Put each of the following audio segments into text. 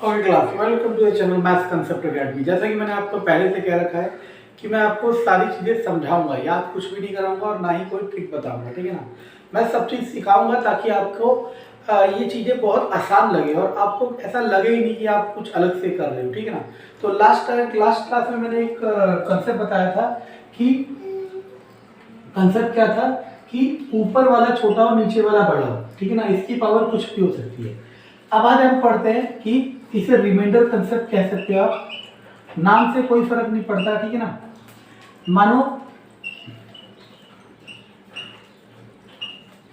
Okay class, welcome to the channel maths concept academy. जैसा कि मैंने आपको पहले से कह रखा है कि मैं आपको सारी चीज़ें समझाऊंगा, याद कुछ भी नहीं कराऊंगा और ना ही कोई ट्रिक बताऊंगा, ठीक है ना। मैं सब चीज़ सिखाऊंगा ताकि आपको ये चीज़ें बहुत आसान लगे और आपको ऐसा लगे ही नहीं कि आप कुछ अलग से कर रहे हो, ठीक है ना। तो लास्ट क्लास में मैंने एक कंसेप्ट बताया था कि कंसेप्ट क्या था कि ऊपर वाला छोटा हो नीचे वाला बड़ा हो, ठीक है ना। इसकी पावर कुछ भी हो सकती है। अब आज हम पढ़ते हैं कि इसे रिमाइंडर कंसेप्ट कह सकते हो आप, नाम से कोई फर्क नहीं पड़ता, ठीक है ना। मानो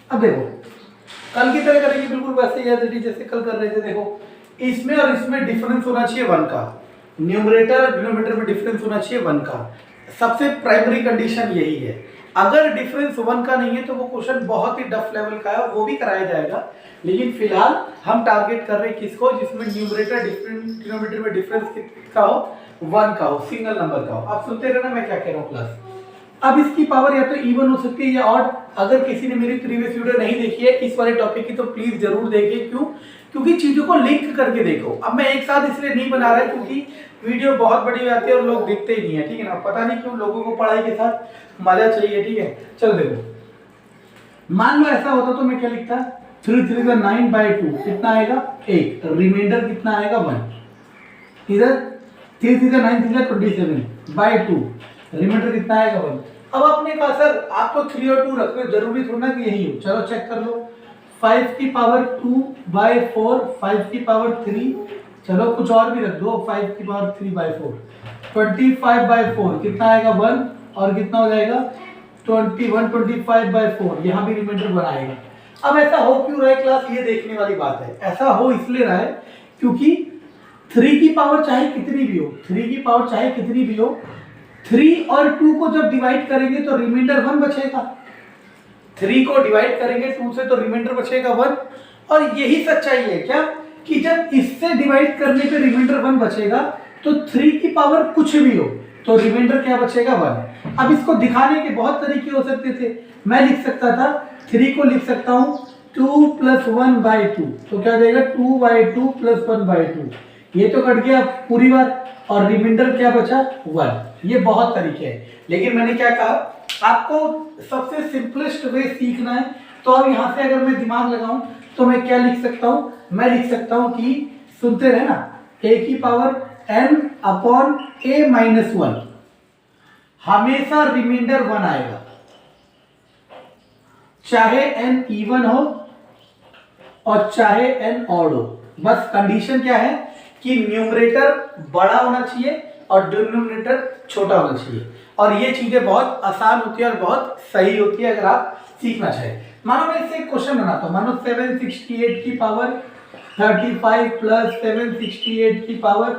अब देखो, कल की तरह करेंगे बिल्कुल वैसे ही जैसे कल कर रहे थे। देखो, इसमें और इसमें डिफरेंस होना चाहिए 1 का, न्यूमरेटर और डिनोमिनेटर में डिफरेंस होना चाहिए 1 का। सबसे प्राइमरी कंडीशन यही है। अगर डिफरेंस 1 का नहीं है तो वो क्वेश्चन बहुत ही टफ लेवल का है, वो भी कराया जाएगा। लेकिन फिलहाल हम टारगेट कर रहे हैं किसको, जिसमें न्यूमरेटर डिनोमिनेटर में डिफरेंस किसका हो, 1 का हो, सिंगल नंबर का हो। आप सुनते रहना मैं क्या कह रहा हूँ क्लास। अब इसकी पावर या तो इवन हो सकती है या ऑड। अगर किसी ने मेरी प्रीवियस वीडियो नहीं देखी है इस वाले टॉपिक की तो प्लीज जरूर देखिए। क्यों? क्योंकि चीजों को लिंक करके देखो। अब मैं एक साथ इसलिए नहीं बना रहा क्योंकि वीडियो बहुत बड़ी हो जाती है और लोग देखते ही नहीं है, ठीक है ना। पता नहीं क्यों लोगों को पढ़ाई के साथ मजा चाहिए, ठीक है। चलो देखो, मान लो ऐसा होता तो मैं क्या लिखता, 3 3 9/2 कितना आएगा 1, रिमाइंडर कितना आएगा 1। इधर 3 3 9 3 27/2, रिमाइंडर कितना आएगा 1। अब आपने कहा सर आप तो 3 और 2 रख रहे हो, जरूरी थोड़ा ना कि यही हो। चलो चेक कर लो, 5 की पावर 2/4, 5 की पावर 3, चलो कुछ और भी रख दो, 5 की पावर 3/4, 25/4 कितना आएगा 1, और कितना हो जाएगा 21, 25/4, यहाँ भी रिमाइंडर 1 आएगा। अब ऐसा हो क्यों रहा है क्लास, ये देखने वाली बात है। ऐसा हो इसलिए रहा है क्योंकि 3 की पावर चाहे कितनी भी हो, 3 की पावर चाहे कितनी भी हो, 3 और 2 को जब डिवाइड करेंगे तो रिमाइंडर 1 बचेगा। 3 को डिवाइड करेंगे 2 से तो रिमाइंडर बचेगा 1। और यही सच्चाई है क्या कि जब इससे डिवाइड करने पे रिमाइंडर 1 बचेगा तो 3 की पावर कुछ भी हो तो रिमाइंडर क्या बचेगा 1। अब इसको दिखाने के बहुत तरीके हो सकते थे। मैं लिख सकता था 3 को लिख सकता हूं 2 + 1/2, तो क्या देगा 2/2 + 1/2, ये तो कट गया पूरी बार, और रिमाइंडर क्या बचा 1। ये बहुत तरीके हैं, लेकिन मैंने क्या कहा आपको सबसे सिंपलेस्ट वे सीखना है। तो अब यहाँ से अगर मैं दिमाग लगाऊं तो मैं क्या लिख सकता हूं, मैं लिख सकता हूं कि सुनते रहे ना, a की पावर n/a-1 हमेशा रिमाइंडर 1 आएगा, चाहे n इवन हो और चाहे n ऑड हो। बस कंडीशन क्या है कि न्यूमरेटर बड़ा होना चाहिए और डिनोमिनेटर छोटा होना चाहिए। और ये चीजें बहुत आसान होती है और बहुत सही होती है अगर आप सीखना चाहें। मानो मैं इससे एक क्वेश्चन बनाता हूं, मानो 768 की पावर 35 प्लस 768 की पावर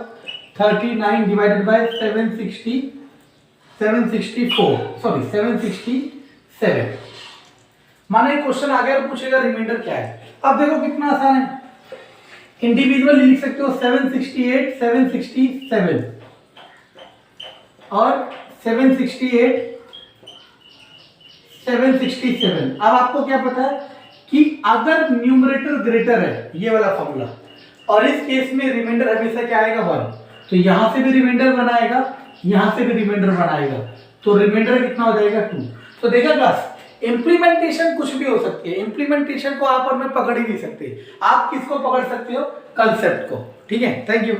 39 डिवाइडेड बाय 767। मानो एक क्वेश्चन आ गया और पूछेगा रिमाइंडर क्या है। अब देखो कितना आसान है, इंडिविजुअली लिख सकते हो 768 767 और 768 767। अब आपको क्या पता है कि अगर न्यूमरेटर ग्रेटर है, ये वाला फॉर्मूला, और इस केस में रिमाइंडर हमेशा क्या आएगा 1, तो यहां से भी रिमाइंडर 1 आएगा, यहां से भी रिमाइंडर 1 आएगा, तो रिमाइंडर कितना हो जाएगा 2। तो देखा क्लास, इंप्लीमेंटेशन कुछ भी हो सकती है, इंप्लीमेंटेशन को आप और मैं पकड़ ही नहीं सकते। आप किसको पकड़ सकते हो, कंसेप्ट को, ठीक है। Thank you.